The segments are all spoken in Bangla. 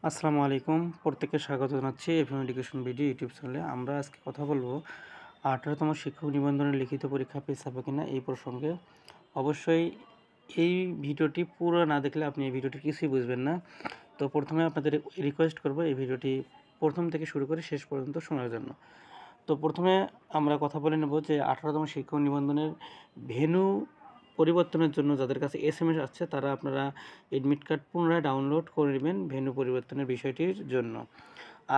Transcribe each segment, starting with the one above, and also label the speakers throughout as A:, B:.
A: আসসালামু আলাইকুম। প্রত্যেককে স্বাগত জানাচ্ছি এফএম এডুকেশন ভিডিও ইউটিউব চ্যানেলে। আমরা আজকে কথা বলব ১৮তম শিক্ষক নিবন্ধনের লিখিত পরীক্ষা পেশ হবে কিনা এই প্রসঙ্গে। অবশ্যই এই ভিডিওটি পুরো না দেখলে আপনি এই ভিডিওটি কিছুই বুঝবেন না। তো প্রথমে আপনাদের রিকোয়েস্ট করব এই ভিডিওটি প্রথম থেকে শুরু করে শেষ পর্যন্ত শোনার জন্য। তো প্রথমে আমরা কথা বলে নেব যে ১৮তম শিক্ষক নিবন্ধনের ভেন্যু পরিবর্তনের জন্য যাদের কাছে এসএমএস আসছে তারা আপনারা এডমিট কার্ড পুনরায় ডাউনলোড করে নেবেন ভেন্যু পরিবর্তনের বিষয়টির জন্য।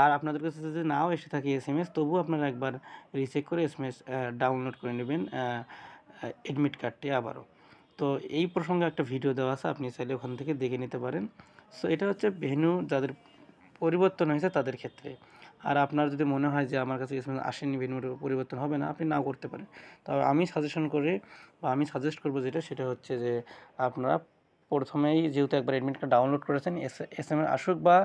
A: আর আপনাদের কাছে যদি নাও এসে থাকে এসএমএস, তবুও আপনারা একবার রিচেক করে এসএমএস ডাউনলোড করে নেবেন এডমিট কার্ডটি আবারও। তো এই প্রসঙ্গে একটা ভিডিও দেওয়া আছে, আপনি চাইলে ওখান থেকে দেখে নিতে পারেন। সো এটা হচ্ছে ভেন্যু যাদের পরিবর্তন হয়েছে তাদের ক্ষেত্রে। আর আপনার যদি মনে হয় যে আমার কাছে এসএমএস আসেনি, ভেন্যুর পরিবর্তন হবে না, আপনি নাও করতে পারেন। তবে আমি সাজেস্ট করব যেটা, সেটা হচ্ছে যে আপনারা প্রথমেই যেহেতু একবার এডমিট কার্ড ডাউনলোড করেছেন, এসএমএস আসুক বা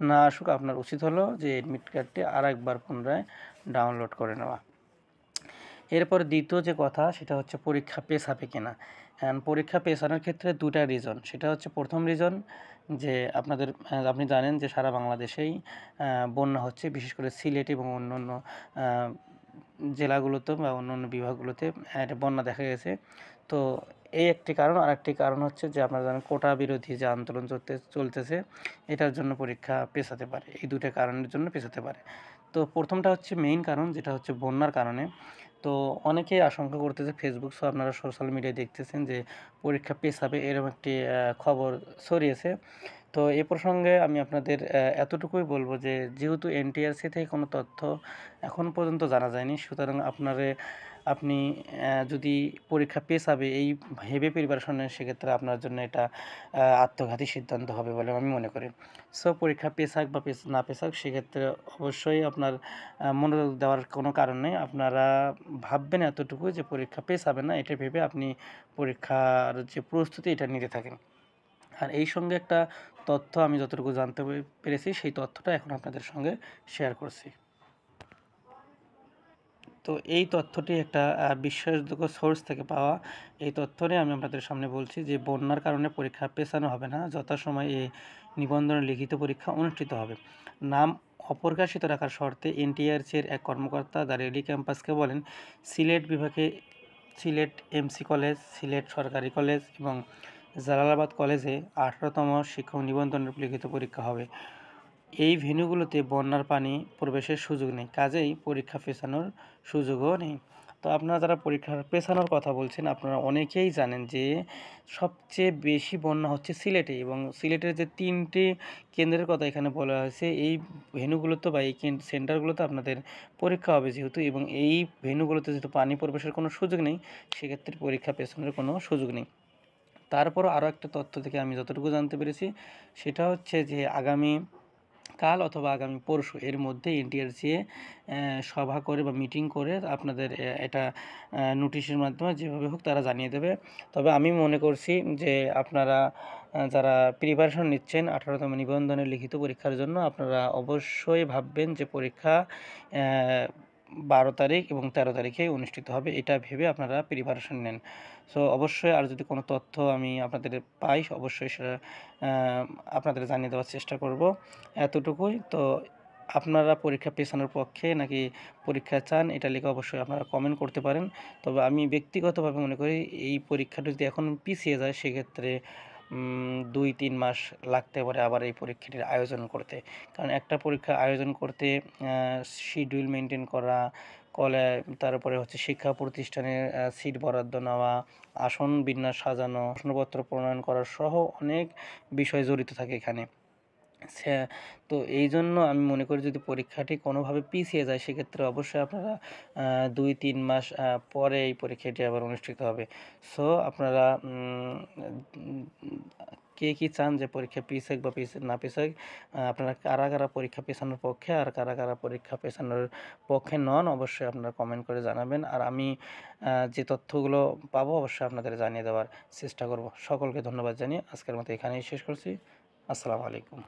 A: না আসুক, আপনার উচিত হলো যে এডমিট কার্ডটি আরেকবার পুনরায় ডাউনলোড করে নেওয়া। এরপর দ্বিতীয় যে কথা, সেটা হচ্ছে পরীক্ষা পেছ হবে কিনা। পরীক্ষা পেছানোর ক্ষেত্রে দুটা রিজন। সেটা হচ্ছে প্রথম রিজন যে আপনি জানেন যে সারা বাংলাদেশেই বন্যা হচ্ছে, বিশেষ করে সিলেট এবং অন্যান্য জেলাগুলোতে বা অন্যান্য বিভাগগুলোতে একটা বন্যা দেখা গেছে। তো এই একটি কারণ। আরেকটি কারণ হচ্ছে যে আপনারা জানেন কোটা বিরোধী যে আন্দোলন চলতেছে, এটার জন্য পরীক্ষা পেছাতে পারে। এই দুটো কারণের জন্য পেছাতে পারে। তো প্রথমটা হচ্ছে মেইন কারণ, যেটা হচ্ছে বন্যার কারণে। তো অনেকেই আশঙ্কা করতেছে, ফেসবুক সহ আপনারা সোশ্যাল মিডিয়ায় দেখতেছেন যে পরীক্ষা পেছাবে, এরকম একটি খবর ছড়িয়েছে। তো এ প্রসঙ্গে আমি আপনাদের এতটুকুই বলব যে যেহেতু এনটিআরসি থেকে কোনো তথ্য এখন পর্যন্ত জানা যায়নি, সুতরাং আপনি যদি পরীক্ষা পেছাবে এই ভেবে প্রিপারেশন নেন, সেক্ষেত্রে আপনার জন্য এটা আত্মঘাতী সিদ্ধান্ত হবে বলে আমি মনে করি। সো পরীক্ষা পেছাক বা না পেছাক, সেক্ষেত্রে অবশ্যই আপনার মনোযোগ দেওয়ার কোনো কারণ নেই। আপনারা ভাববেন এতটুকু যে পরীক্ষা পেছাবে না, এটা ভেবে আপনি পরীক্ষার যে প্রস্তুতি এটা নিতে থাকেন। আর এই সঙ্গে একটা তথ্য আমি যতটুকু জানতে পেরেছি, সেই তথ্যটা এখন আপনাদের সঙ্গে শেয়ার করছি। তো এই তথ্যটি একটা বিশ্বাসযোগ্য সোর্স থেকে পাওয়া। এই তথ্যটি আমি আপনাদের সামনে বলছি যে বন্যার কারণে পরীক্ষা পেছানো হবে না, যথাসময়ে এই নিবন্ধনের লিখিত পরীক্ষা অনুষ্ঠিত হবে। নাম অপ্রকাশিত রাখার শর্তে এনটিআরসির এক কর্মকর্তা দ্য রেলি ক্যাম্পাসকে বলেন, সিলেট বিভাগে সিলেট এমসি কলেজ, সিলেট সরকারি কলেজ এবং জালালাবাদ কলেজে ১৮তম শিক্ষক নিবন্ধনের লিখিত পরীক্ষা হবে। এই ভেন্যুগুলোতে বন্যার পানি প্রবেশের সুযোগ নেই, কাজেই পরীক্ষা পেছানোর সুযোগও নেই। তো আপনারা যারা পরীক্ষা পেছানোর কথা বলছেন, আপনারা অনেকেই জানেন যে সবচেয়ে বেশি বন্যা হচ্ছে সিলেটে, এবং সিলেটের যে ৩টি কেন্দ্রের কথা এখানে বলা হয়েছে, এই ভেন্যুগুলোতে বা এই সেন্টারগুলোতে আপনাদের পরীক্ষা হবে যেহেতু, এবং এই ভেন্যুগুলোতে যেহেতু পানি প্রবেশের কোনো সুযোগ নেই, সেক্ষেত্রে পরীক্ষা পেছানোর কোনো সুযোগ নেই। তারপরও আরও একটা তথ্য থেকে আমি যতটুকু জানতে পেরেছি, সেটা হচ্ছে যে কাল অথবা আগামী পরশু এর মধ্যে এনটিআরসি সভা করে বা মিটিং করে আপনাদের এটা নোটিশের মাধ্যমে যেভাবে হোক তারা জানিয়ে দেবে। তবে আমি মনে করছি যে আপনারা যারা প্রিপারেশন নিচ্ছেন ১৮তম নিবন্ধনের লিখিত পরীক্ষার জন্য, আপনারা অবশ্যই ভাববেন যে পরীক্ষা ১২ তারিখ এবং ১৩ তারিখে অনুষ্ঠিত হবে, এটা ভেবে আপনারা প্রিপারেশন নেন। সো অবশ্যই আর যদি কোনো তথ্য আমি আপনাদের পাই, অবশ্যই সেটা আপনাদের জানিয়ে দেওয়ার চেষ্টা করব। এতটুকুই। তো আপনারা পরীক্ষা পেছানোর পক্ষে নাকি পরীক্ষা চান, এটা লিখে অবশ্যই আপনারা কমেন্ট করতে পারেন। তবে আমি ব্যক্তিগতভাবে মনে করি এই পরীক্ষাটা যদি এখন পিছিয়ে যায়, সেক্ষেত্রে ২-৩ মাস লাগতে পারে আবার এই পরীক্ষাটির আয়োজন করতে। কারণ একটা পরীক্ষা আয়োজন করতে শিডিউল মেনটেন করা, কলে তারপরে হচ্ছে শিক্ষা প্রতিষ্ঠানে সিট বরাদ্দ নেওয়া, আসন বিন্যাস সাজানো, প্রশ্নপত্র প্রণয়ন করা সহ অনেক বিষয় জড়িত থাকে এখানে। সে তো এইজন্য আমি মনে করি যদি পরীক্ষাটি কোনোভাবে পিছিয়ে যায়, সেক্ষেত্রে অবশ্যই আপনারা ২-৩ মাস পরে এই পরীক্ষাটি আবার অনুষ্ঠিত হবে। সো আপনারা কে কী চান যে পরীক্ষা পিছাক বা না পিছাক, আপনারা কারা পরীক্ষা পেছানোর পক্ষে আর কারা পরীক্ষা পেছানোর পক্ষে নন, অবশ্যই আপনারা কমেন্ট করে জানাবেন। আর আমি যে তথ্যগুলো পাবো অবশ্যই আপনাদের জানিয়ে দেওয়ার চেষ্টা করব। সকলকে ধন্যবাদ জানিয়ে আজকের মতো এখানেই শেষ করছি। আসসালামু আলাইকুম।